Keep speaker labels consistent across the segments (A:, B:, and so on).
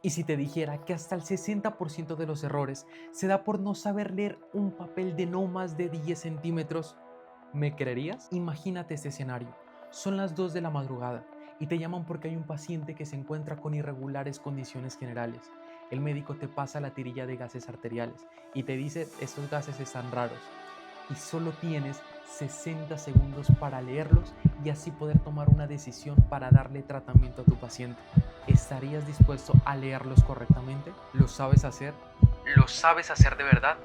A: Y si te dijera que hasta el 60% de los errores se da por no saber leer un papel de no más de 10 centímetros, ¿me creerías? Imagínate este escenario. Son las 2 de la madrugada y te llaman porque hay un paciente que se encuentra con irregulares condiciones generales. El médico te pasa la tirilla de gases arteriales y te dice estos gases están raros y solo tienes 60 segundos para leerlos y así poder tomar una decisión para darle tratamiento a tu paciente. ¿Estarías dispuesto a leerlos correctamente? ¿Lo sabes hacer? ¿Lo sabes hacer de verdad?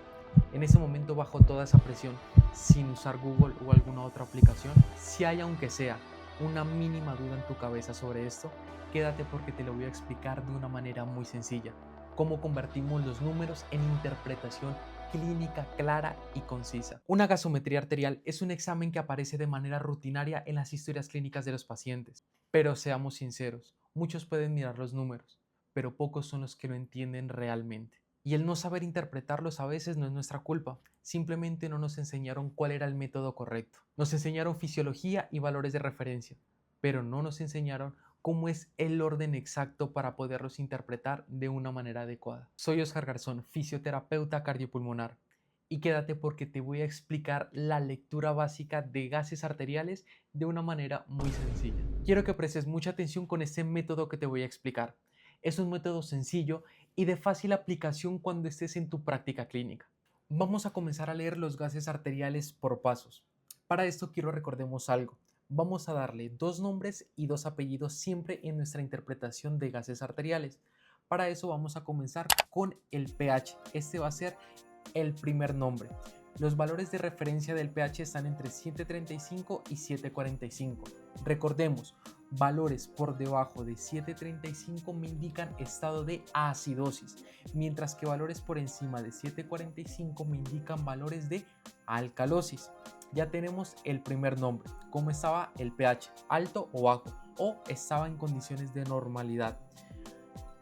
A: En ese momento, bajo toda esa presión, sin usar Google o alguna otra aplicación, si hay aunque sea una mínima duda en tu cabeza sobre esto, quédate porque te lo voy a explicar de una manera muy sencilla. Cómo convertimos los números en interpretación clínica clara y concisa. Una gasometría arterial es un examen que aparece de manera rutinaria en las historias clínicas de los pacientes. Pero seamos sinceros, muchos pueden mirar los números, pero pocos son los que lo entienden realmente. Y el no saber interpretarlos a veces no es nuestra culpa, simplemente no nos enseñaron cuál era el método correcto. Nos enseñaron fisiología y valores de referencia, pero no nos enseñaron cómo es el orden exacto para poderlos interpretar de una manera adecuada. Soy Oscar Garzón, fisioterapeuta cardiopulmonar, y quédate porque te voy a explicar la lectura básica de gases arteriales de una manera muy sencilla. Quiero que prestes mucha atención con este método que te voy a explicar. Es un método sencillo y de fácil aplicación cuando estés en tu práctica clínica. Vamos a comenzar a leer los gases arteriales por pasos. Para esto quiero recordemos algo. Vamos a darle dos nombres y dos apellidos siempre en nuestra interpretación de gases arteriales. Para eso vamos a comenzar con el pH. Este va a ser el primer nombre. Los valores de referencia del pH están entre 7.35 y 7.45. Recordemos, valores por debajo de 7.35 me indican estado de acidosis, mientras que valores por encima de 7.45 me indican valores de alcalosis. Ya tenemos el primer nombre, cómo estaba el pH, alto o bajo, o estaba en condiciones de normalidad.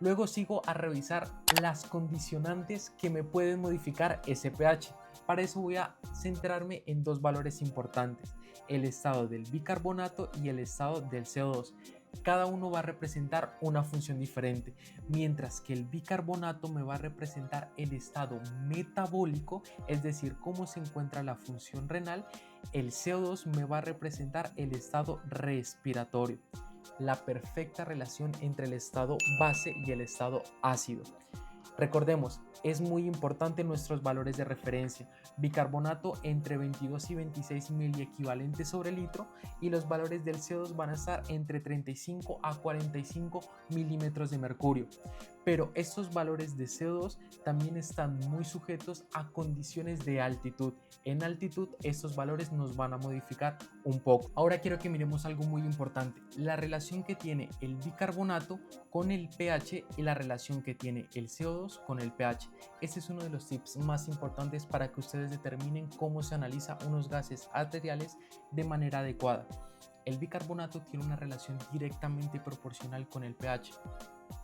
A: Luego sigo a revisar las condicionantes que me pueden modificar ese pH. Para eso voy a centrarme en dos valores importantes, el estado del bicarbonato y el estado del CO2. Cada uno va a representar una función diferente, mientras que el bicarbonato me va a representar el estado metabólico, es decir, cómo se encuentra la función renal. El CO2 me va a representar el estado respiratorio, la perfecta relación entre el estado base y el estado ácido. Recordemos, es muy importante nuestros valores de referencia. Bicarbonato entre 22 y 26 miliequivalentes sobre litro y los valores del CO2 van a estar entre 35 a 45 milímetros de mercurio. Pero estos valores de CO2 también están muy sujetos a condiciones de altitud. En altitud estos valores nos van a modificar un poco. Ahora quiero que miremos algo muy importante, la relación que tiene el bicarbonato con el pH y la relación que tiene el CO2 con el pH. Este es uno de los tips más importantes para que ustedes determinen cómo se analiza unos gases arteriales de manera adecuada. El bicarbonato tiene una relación directamente proporcional con el pH.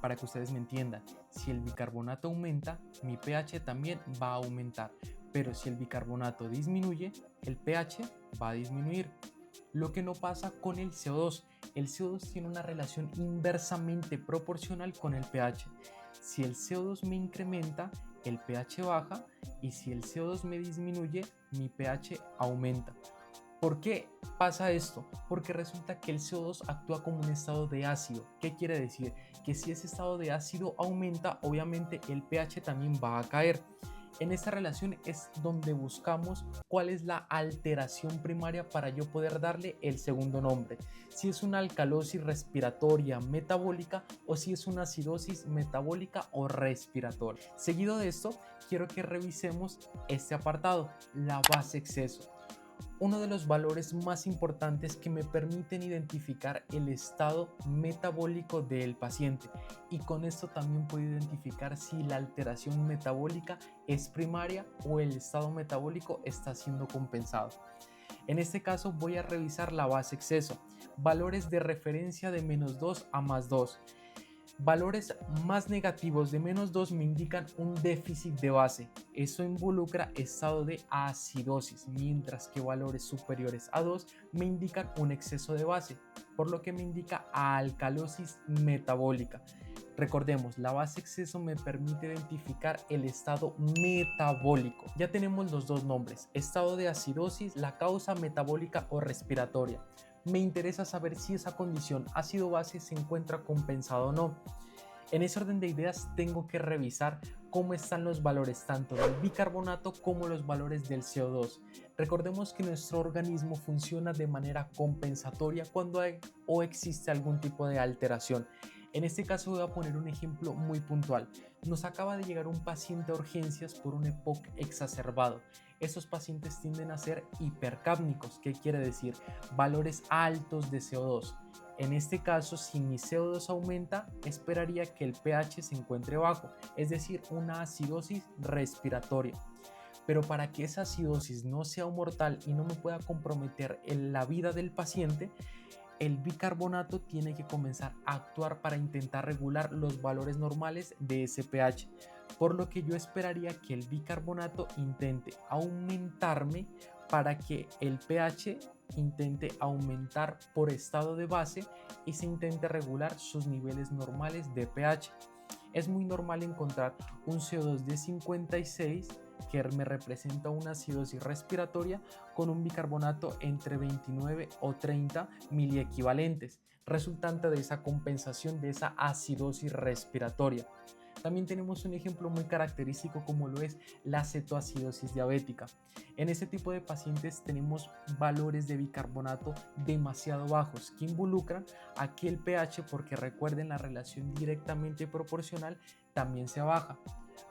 A: Para que ustedes me entiendan, si el bicarbonato aumenta, mi pH también va a aumentar, pero si el bicarbonato disminuye, el pH va a disminuir. Lo que no pasa con el CO2. El CO2 tiene una relación inversamente proporcional con el pH. Si el CO2 me incrementa, el pH baja, y si el CO2 me disminuye, mi pH aumenta. ¿Por qué pasa esto? Porque resulta que el CO2 actúa como un estado de ácido. ¿Qué quiere decir? Que si ese estado de ácido aumenta, obviamente el pH también va a caer. En esta relación es donde buscamos cuál es la alteración primaria para yo poder darle el segundo nombre. Si es una alcalosis respiratoria metabólica o si es una acidosis metabólica o respiratoria. Seguido de esto, quiero que revisemos este apartado, la base exceso. Uno de los valores más importantes que me permiten identificar el estado metabólico del paciente, y con esto también puedo identificar si la alteración metabólica es primaria o el estado metabólico está siendo compensado. En este caso voy a revisar la base exceso, valores de referencia de -2 a +2. Valores más negativos de -2 me indican un déficit de base. Eso involucra estado de acidosis, mientras que valores superiores a 2 me indican un exceso de base, por lo que me indica alcalosis metabólica. Recordemos, la base exceso me permite identificar el estado metabólico. Ya tenemos los dos nombres, estado de acidosis, la causa metabólica o respiratoria. Me interesa saber si esa condición ácido-base se encuentra compensada o no. En ese orden de ideas tengo que revisar cómo están los valores tanto del bicarbonato como los valores del CO2. Recordemos que nuestro organismo funciona de manera compensatoria cuando hay o existe algún tipo de alteración. En este caso voy a poner un ejemplo muy puntual. Nos acaba de llegar un paciente a urgencias por un EPOC exacerbado. Estos pacientes tienden a ser hipercápnicos, ¿qué quiere decir? Valores altos de CO2. En este caso, si mi CO2 aumenta, esperaría que el pH se encuentre bajo, es decir, una acidosis respiratoria. Pero para que esa acidosis no sea mortal y no me pueda comprometer en la vida del paciente, el bicarbonato tiene que comenzar a actuar para intentar regular los valores normales de ese pH. Por lo que yo esperaría que el bicarbonato intente aumentarme para que el pH intente aumentar por estado de base y se intente regular sus niveles normales de pH. Es muy normal encontrar un CO2 de 56 que me representa una acidosis respiratoria con un bicarbonato entre 29 o 30 miliequivalentes, resultante de esa compensación de esa acidosis respiratoria. También tenemos un ejemplo muy característico como lo es la cetoacidosis diabética. En este tipo de pacientes tenemos valores de bicarbonato demasiado bajos que involucran a que el pH, porque recuerden la relación directamente proporcional, también se baja.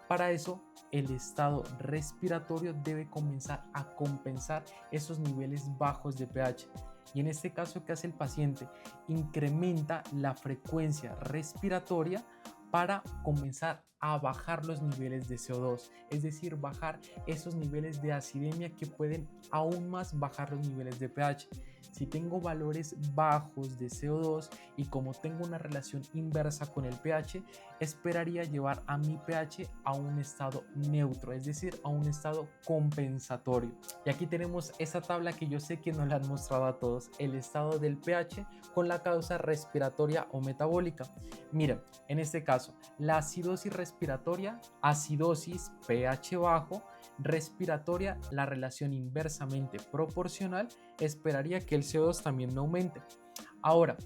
A: Para eso, el estado respiratorio debe comenzar a compensar esos niveles bajos de pH. Y en este caso, ¿qué hace el paciente? Incrementa la frecuencia respiratoria para comenzar a bajar los niveles de CO2, es decir, bajar esos niveles de acidemia que pueden aún más bajar los niveles de pH. Si tengo valores bajos de CO2 y como tengo una relación inversa con el pH, esperaría llevar a mi pH a un estado neutro, es decir, a un estado compensatorio. Y aquí tenemos esa tabla que yo sé que nos la han mostrado a todos, el estado del pH con la causa respiratoria o metabólica. Miren, en este caso, la acidosis respiratoria, acidosis pH bajo, respiratoria, la relación inversamente proporcional, esperaría que el CO2 también no aumente. Ahora,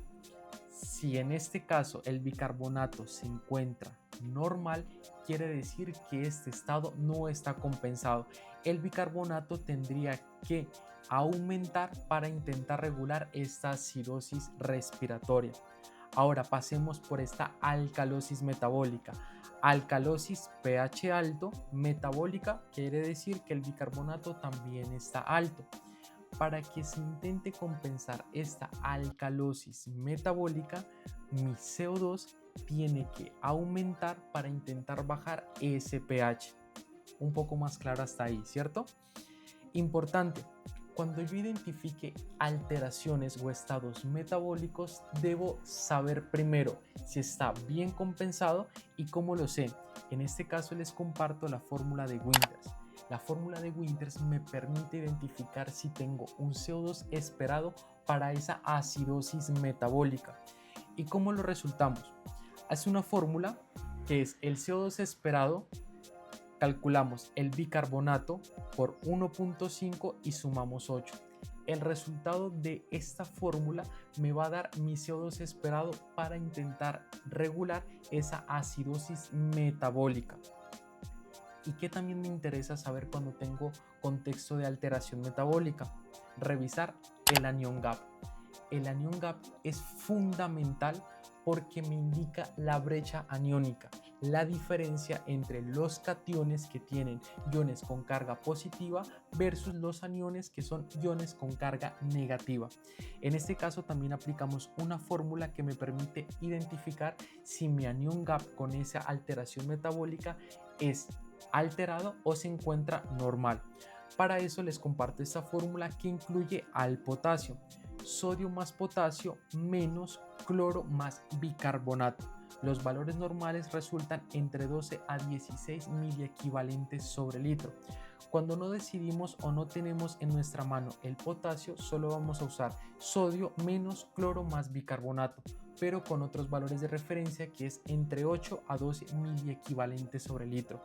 A: si en este caso el bicarbonato se encuentra normal, quiere decir que este estado no está compensado. El bicarbonato tendría que aumentar para intentar regular esta acidosis respiratoria. Ahora pasemos por esta alcalosis metabólica. Alcalosis pH alto, metabólica, quiere decir que el bicarbonato también está alto. Para que se intente compensar esta alcalosis metabólica, mi CO2 tiene que aumentar para intentar bajar ese pH. Un poco más claro hasta ahí, ¿cierto? Importante. Cuando yo identifique alteraciones o estados metabólicos, debo saber primero si está bien compensado y cómo lo sé. En este caso les comparto la fórmula de Winters. La fórmula de Winters me permite identificar si tengo un CO2 esperado para esa acidosis metabólica. ¿Y cómo lo resultamos? Es una fórmula que es el CO2 esperado. Calculamos el bicarbonato por 1.5 y sumamos 8. El resultado de esta fórmula me va a dar mi CO2 esperado para intentar regular esa acidosis metabólica. ¿Y qué también me interesa saber cuando tengo contexto de alteración metabólica? Revisar el anion gap. El anion gap es fundamental porque me indica la brecha aniónica, la diferencia entre los cationes que tienen iones con carga positiva versus los aniones que son iones con carga negativa. En este caso también aplicamos una fórmula que me permite identificar si mi anion gap con esa alteración metabólica es alterado o se encuentra normal. Para eso les comparto esta fórmula que incluye al potasio. Sodio más potasio menos cloro más bicarbonato. Los valores normales resultan entre 12 a 16 miliequivalentes sobre litro. Cuando no decidimos o no tenemos en nuestra mano el potasio, solo vamos a usar sodio menos cloro más bicarbonato. pero con otros valores de referencia que es entre 8 a 12 miliequivalentes sobre litro.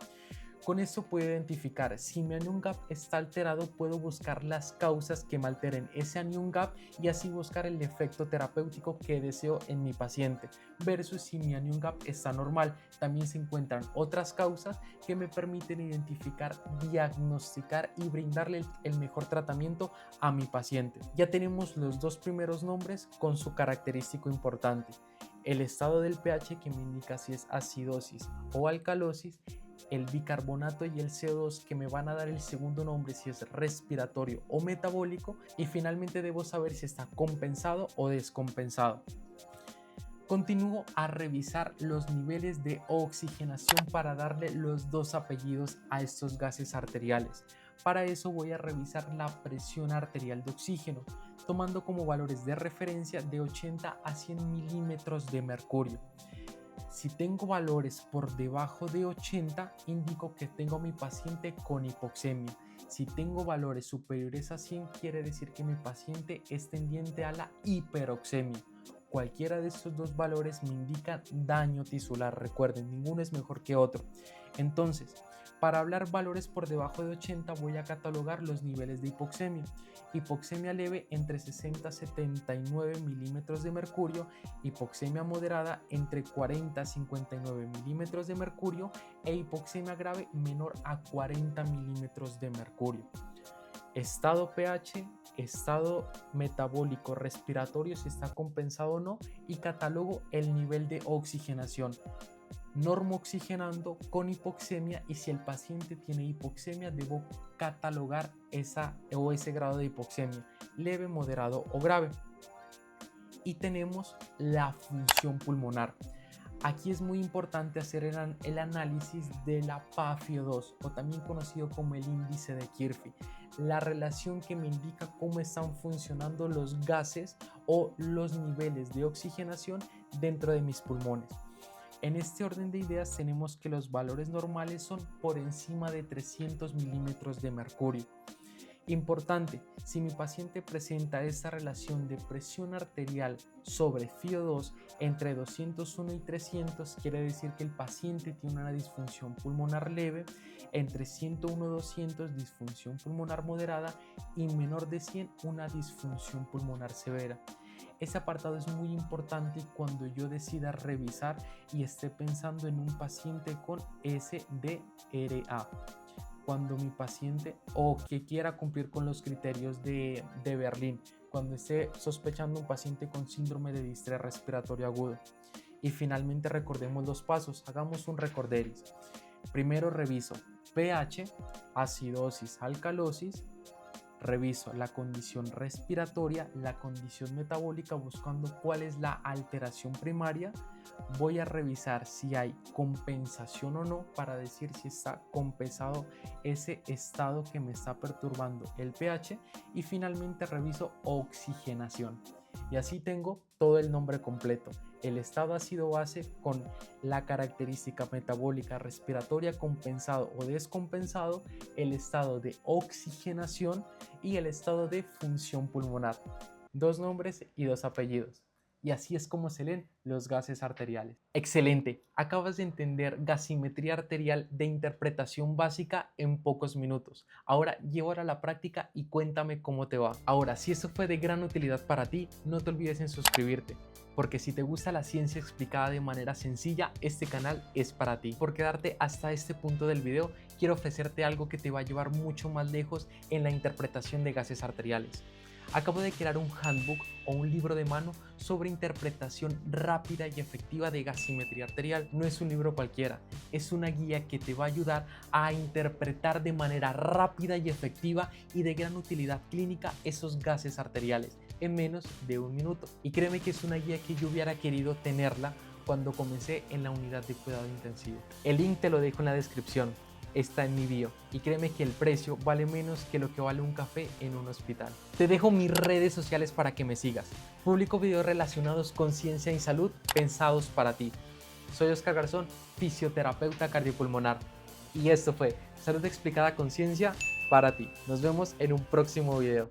A: Con esto puedo identificar si mi anion gap está alterado, puedo buscar las causas que me alteren ese anion gap y así buscar el efecto terapéutico que deseo en mi paciente, versus si mi anion gap está normal. También se encuentran otras causas que me permiten identificar, diagnosticar y brindarle el mejor tratamiento a mi paciente. Ya tenemos los dos primeros nombres con su característico importante: el estado del pH, que me indica si es acidosis o alcalosis, el bicarbonato y el CO2, que me van a dar el segundo nombre si es respiratorio o metabólico, y finalmente debo saber si está compensado o descompensado. Continúo a revisar los niveles de oxigenación para darle los dos apellidos a estos gases arteriales. Para eso voy a revisar la presión arterial de oxígeno, tomando como valores de referencia de 80 a 100 milímetros de mercurio. Si tengo valores por debajo de 80, indico que tengo a mi paciente con hipoxemia. Si tengo valores superiores a 100, quiere decir que mi paciente es tendiente a la hiperoxemia. Cualquiera de estos dos valores me indica daño tisular. Recuerden, ninguno es mejor que otro. Entonces, para hablar valores por debajo de 80, voy a catalogar los niveles de hipoxemia. Hipoxemia leve entre 60 a 79 milímetros de mercurio, hipoxemia moderada entre 40 a 59 milímetros de mercurio e hipoxemia grave menor a 40 milímetros de mercurio. Estado pH, estado metabólico, respiratorio, si está compensado o no, y catalogo el nivel de oxigenación. Normo oxigenando con hipoxemia, y si el paciente tiene hipoxemia debo catalogar ese grado de hipoxemia, leve, moderado o grave. Y tenemos la función pulmonar. Aquí es muy importante hacer el análisis de la PaFiO2, o también conocido como el índice de Kirfi, la relación que me indica cómo están funcionando los gases o los niveles de oxigenación dentro de mis pulmones. En este orden de ideas tenemos que los valores normales son por encima de 300 milímetros de mercurio. Importante, si mi paciente presenta esta relación de presión arterial sobre FiO2 entre 201 y 300, quiere decir que el paciente tiene una disfunción pulmonar leve, entre 101 y 200 disfunción pulmonar moderada y menor de 100 una disfunción pulmonar severa. Ese apartado es muy importante cuando yo decida revisar y esté pensando en un paciente con SDRA. Cuando mi paciente o que quiera cumplir con los criterios de Berlín, cuando esté sospechando un paciente con síndrome de distrés respiratorio agudo. Y finalmente recordemos los pasos, hagamos un recorderis. Primero reviso pH, acidosis, alcalosis. Reviso la condición respiratoria, la condición metabólica, buscando cuál es la alteración primaria. Voy a revisar si hay compensación o no para decir si está compensado ese estado que me está perturbando el pH. Y finalmente reviso oxigenación. Y así tengo todo el nombre completo: el estado ácido-base con la característica metabólica respiratoria compensado o descompensado, el estado de oxigenación y el estado de función pulmonar. Dos nombres y dos apellidos. Y así es como se leen los gases arteriales. Excelente, acabas de entender gasimetría arterial de interpretación básica en pocos minutos. Ahora llévala a la práctica y cuéntame cómo te va. Ahora, si esto fue de gran utilidad para ti, no te olvides en suscribirte, porque si te gusta la ciencia explicada de manera sencilla, este canal es para ti. Por quedarte hasta este punto del video, quiero ofrecerte algo que te va a llevar mucho más lejos en la interpretación de gases arteriales. Acabo de crear un handbook o un libro de mano sobre interpretación rápida y efectiva de gasimetría arterial. No es un libro cualquiera, es una guía que te va a ayudar a interpretar de manera rápida y efectiva y de gran utilidad clínica esos gases arteriales en menos de un minuto. Y créeme que es una guía que yo hubiera querido tenerla cuando comencé en la unidad de cuidado intensivo. El link te lo dejo en la descripción. Está en mi bio y créeme que el precio vale menos que lo que vale un café en un hospital. Te dejo mis redes sociales para que me sigas. Publico videos relacionados con ciencia y salud pensados para ti. Soy Oscar Garzón, fisioterapeuta cardiopulmonar, y esto fue Salud Explicada con Ciencia para ti. Nos vemos en un próximo video.